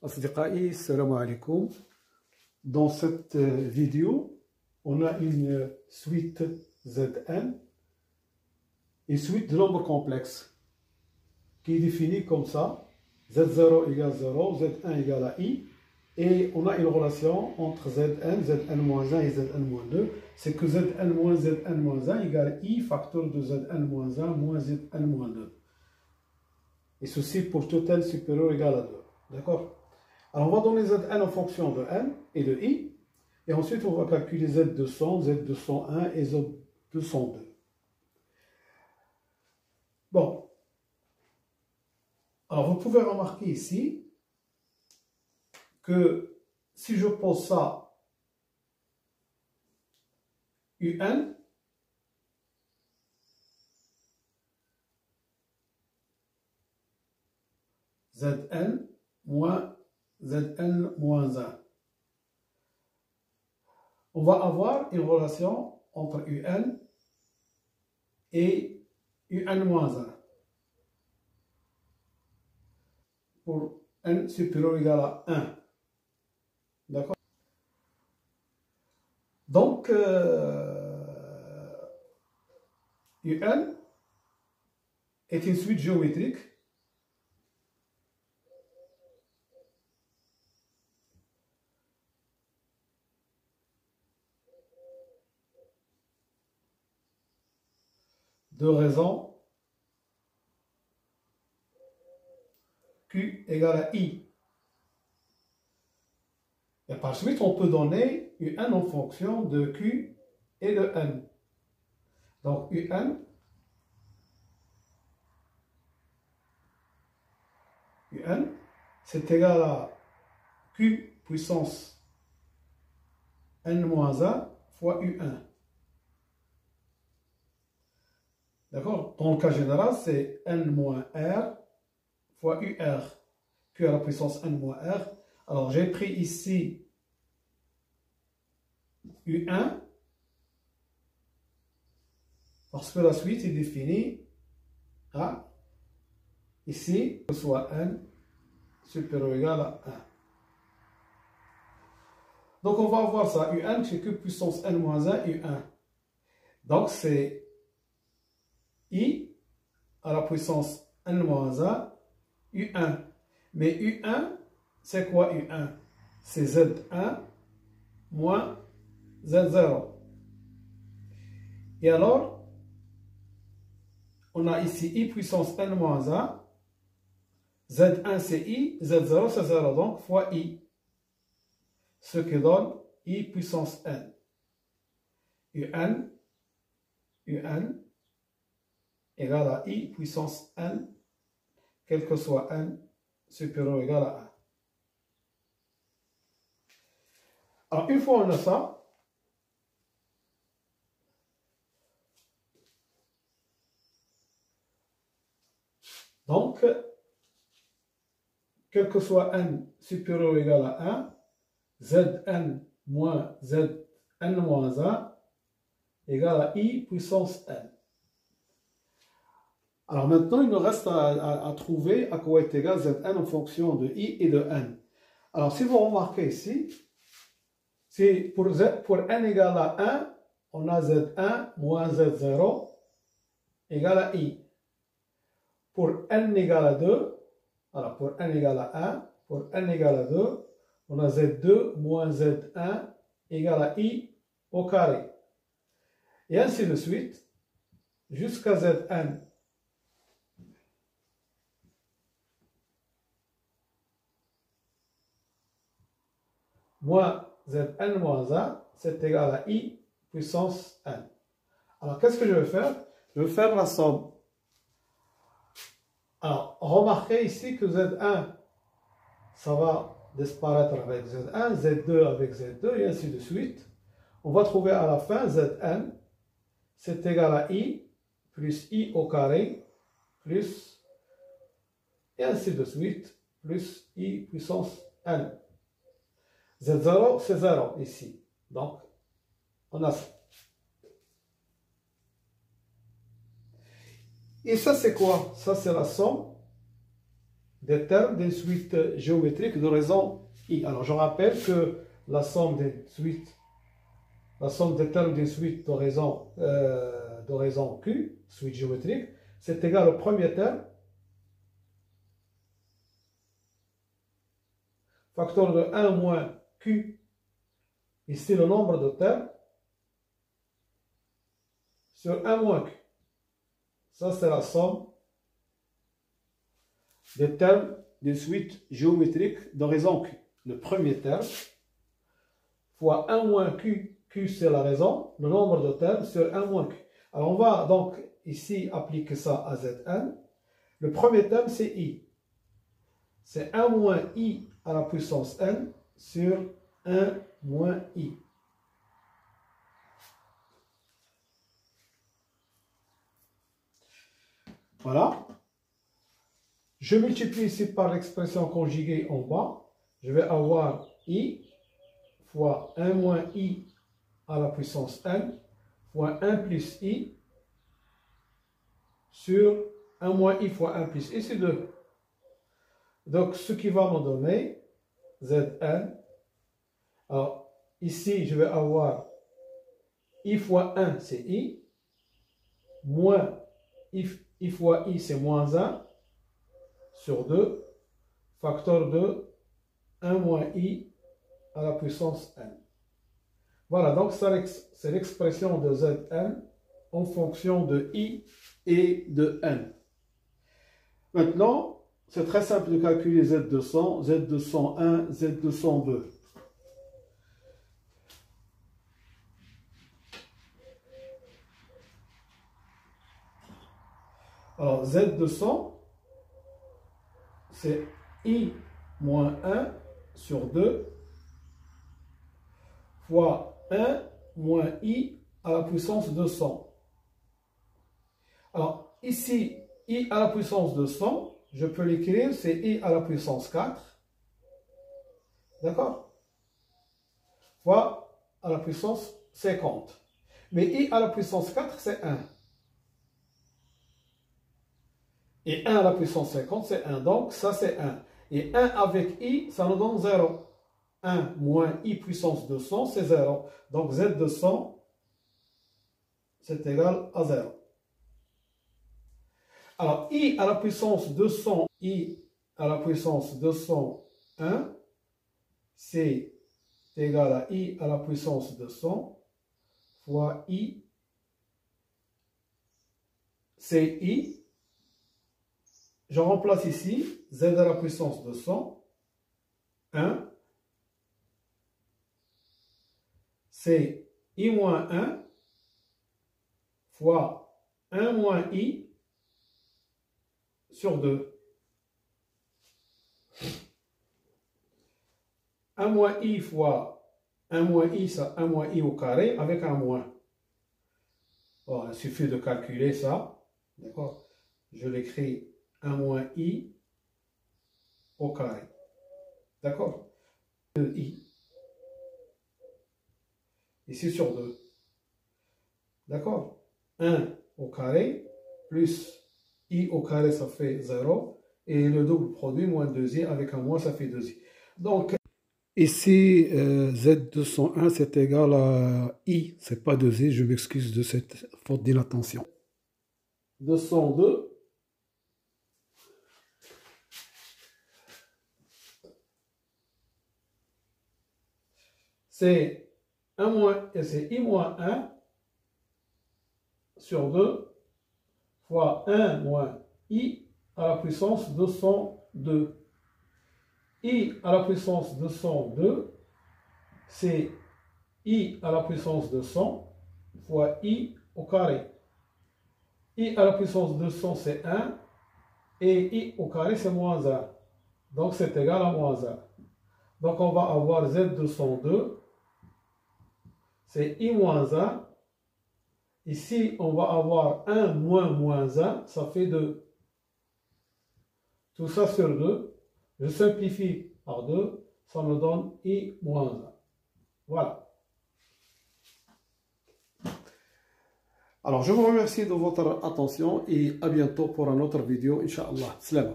أصدقائي السلام عليكم. Dans cette vidéo, on a une suite Zn, une suite de nombres complexes qui est définie comme ça: Z0 égale 0, Z1 égale à I, et on a une relation entre Zn, Zn-1 et Zn-2. C'est que Zn-1 égale I facteur de Zn-1 moins Zn-2. Et ceci pour tout n supérieur ou égal à 2. D'accord? Alors, on va donner Zn en fonction de n et de i. Et ensuite, on va calculer Z200, Z201 et Z202. Bon. Alors, vous pouvez remarquer ici que si je pose ça UN, Zn moins Zn moins 1. On va avoir une relation entre UN et UN moins 1 pour n supérieur ou égal à 1. D'accord? Donc, UN est une suite géométrique de raisons Q égale à I. Et par suite, on peut donner UN en fonction de Q et de N. Donc, UN c'est égal à Q puissance N-1 fois UN. D'accord? Dans le cas général, c'est N-R fois UR. Q à la puissance N-R. Alors, j'ai pris ici U1 parce que la suite est définie à ici, que ce soit N supérieur ou égal à 1. Donc, on va avoir ça. UN, c'est Q puissance N-1 U1. Donc, c'est I à la puissance N-1 U1. Mais U1, c'est quoi U1? C'est Z1 moins Z0. Et alors, on a ici I puissance N-1. Z1 c'est I, Z0 c'est 0, donc fois I. Ce qui donne I puissance N. UN égale à I puissance N, quel que soit N supérieur ou égal à 1. Alors, une fois on a ça, donc, quel que soit N supérieur ou égal à 1, Zn moins Zn moins 1 égale à I puissance N. Alors maintenant, il nous reste à trouver à quoi est égal Zn en fonction de I et de N. Alors si vous remarquez ici, c'est pour N égale à 1, on a Z1 moins Z0 égale à I. Pour N égale à 2, alors pour N égale à 1, pour N égale à 2, on a Z2 moins Z1 égale à I au carré. Et ainsi de suite, jusqu'à Zn moins Zn moins 1, c'est égal à I puissance N. Alors, qu'est-ce que je vais faire? Je vais faire la somme. Alors, remarquez ici que Z1, ça va disparaître avec Z1, Z2 avec Z2, et ainsi de suite. On va trouver à la fin Zn, c'est égal à I plus I au carré, plus, et ainsi de suite, plus I puissance N. Z0, c'est 0 ici. Donc, on a ça. Et ça, c'est quoi? Ça, c'est la somme des termes d'une suite géométrique de raison I. Alors, je rappelle que la somme des termes d'une suite de raison Q, suite géométrique, c'est égal au premier terme, facteur de 1 moins Q, ici le nombre de termes, sur 1 moins Q. Ça, c'est la somme des termes d'une suite géométrique de raison Q. Le premier terme fois 1 moins Q, Q c'est la raison, le nombre de termes sur 1 moins Q. Alors on va donc ici appliquer ça à Zn. Le premier terme c'est I. C'est 1 moins I à la puissance n sur 1 moins I. Voilà. Je multiplie ici par l'expression conjuguée en bas. Je vais avoir I fois 1 moins I à la puissance n fois 1 plus I sur 1 moins I fois 1 plus I, c'est 2. Donc, ce qui va me donner Zn. Alors, ici, je vais avoir I fois 1, c'est I, moins I fois I, c'est moins 1, sur 2, facteur de 1 moins I à la puissance n. Voilà, donc c'est l'expression de Zn en fonction de I et de n. Maintenant, c'est très simple de calculer Z200, Z201, Z202. Alors, Z200, c'est I moins 1 sur 2 fois 1 moins I à la puissance 200. Alors, ici, I à la puissance 200, je peux l'écrire, c'est I à la puissance 4. D'accord? Fois à la puissance 50. Mais I à la puissance 4, c'est 1. Et 1 à la puissance 50, c'est 1. Donc, ça, c'est 1. Et 1 avec I, ça nous donne 0. 1 moins I puissance 200, c'est 0. Donc, Z200, c'est égal à 0. Alors, I à la puissance 200, I à la puissance 201, c'est égal à I à la puissance 200 fois I, c'est I. Je remplace ici Z à la puissance 200, 1, c'est I moins 1 fois 1 moins I sur 2. 1 moins I fois 1 moins I, ça 1 moins I au carré avec un moins. Bon, il suffit de calculer ça. D'accord? Je l'écris 1 moins I au carré. D'accord? 2I. Ici sur 2. D'accord? 1 au carré plus I au carré, ça fait 0. Et le double produit, moins 2i, avec un moins, ça fait 2i. Donc, ici, Z201, c'est égal à I. C'est pas 2i, je m'excuse de cette faute d'inattention. 202. C'est I moins 1 sur 2 fois 1 moins I à la puissance 202. I à la puissance 202, c'est I à la puissance 200 fois I au carré. I à la puissance 200, c'est 1, et I au carré, c'est moins 1. Donc, c'est égal à moins 1. Donc, on va avoir Z202, c'est I moins 1. Ici, on va avoir 1 moins moins 1, ça fait 2. Tout ça sur 2. Je simplifie par 2, ça me donne I moins 1. Voilà. Alors, je vous remercie de votre attention et à bientôt pour une autre vidéo, Inch'Allah. Salam.